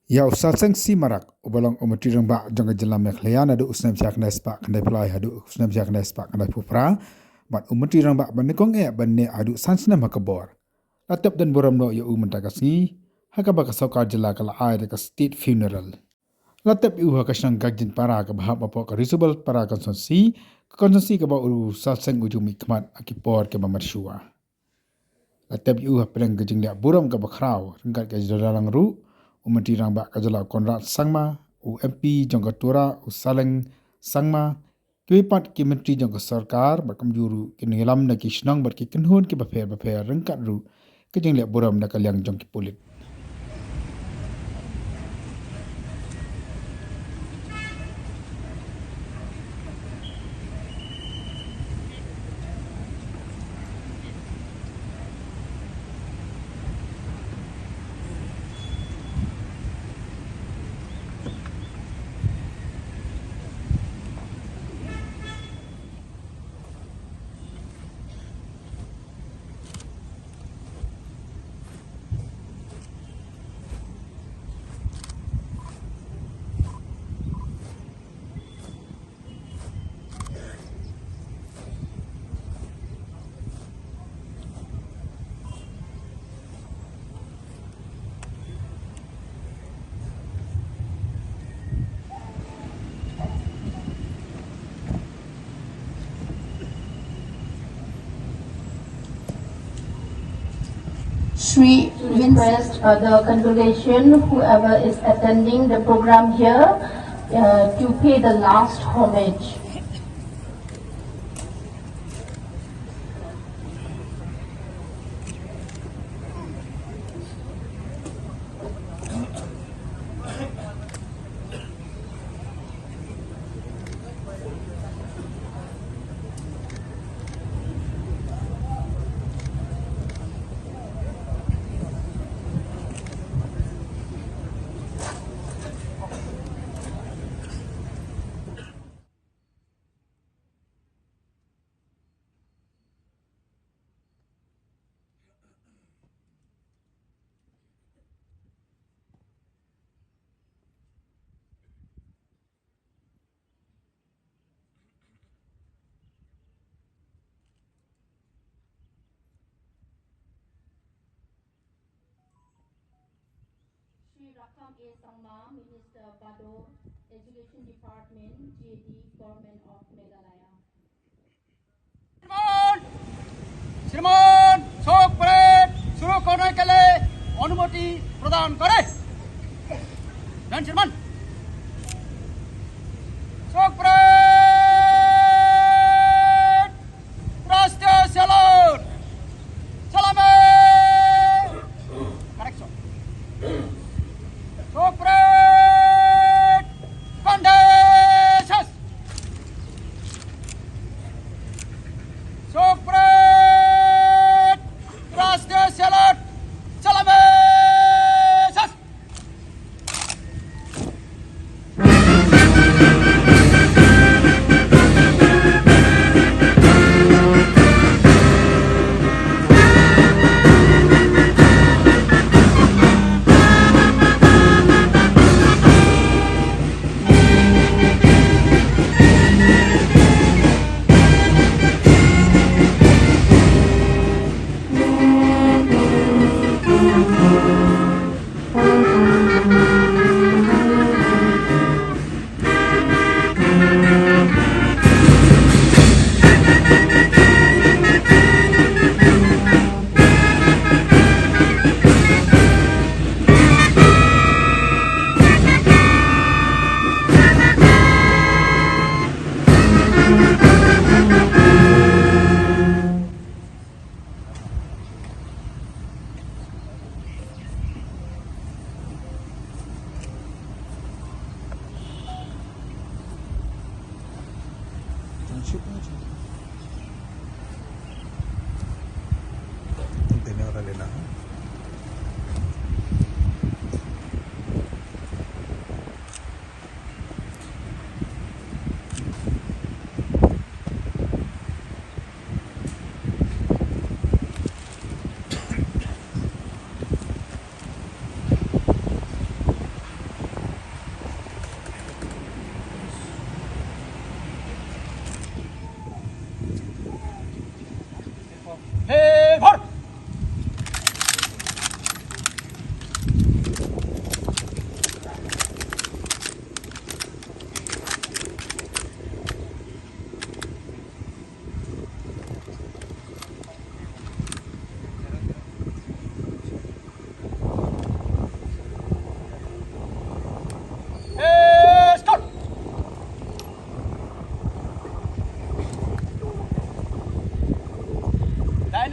Ya usasang si marak ubalong umati rangba jangga Jylla Mekhlaya nadu Snem Jaknes pak kandai pelai hadu Snem Jaknes pak kandai pupra mat umati rangba ban Nyngkong banne adu sansna makabor latap dan boram no yu mentakasni hakaba kasauka Jylla kala ai ka state funeral latap yu hakasang gagjin para ka bahap apa ka risubal para konsonsi ka ba uru sasang ujumi kmat akipor ke mamarshua latap yu hapreng gajing lia boram ka bakrau rengkat ka jadalang ru umati rangba ka Jylla Konrad sangma UMP jangka tura usaleng sangma kipat ki menteri jangka sarkar bakam juru kinilam na ki snang bar ki kenhun ki bafer rengkat ru kejeng liak boram na kalyang jangki pulit. We request the congregation, whoever is attending the program here, to pay the last homage. Minister Bado, Education Department, JD, Government of Meghalaya. श्रीमान शोक parade शुरू करने के लिए अनुमति प्रदान करें। जन श्रीमान शोक parade राष्ट्रीय सैल्यूट सलामी करेक्शन शोक परेड कंडेशस शोक परेड राष्ट्रीय सैल्यूट सलामी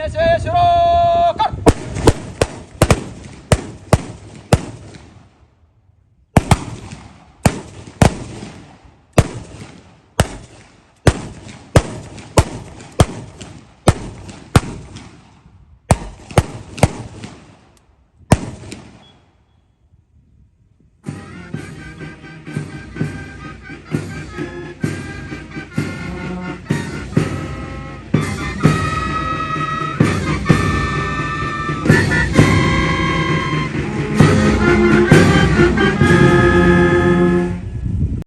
NSA Shiro!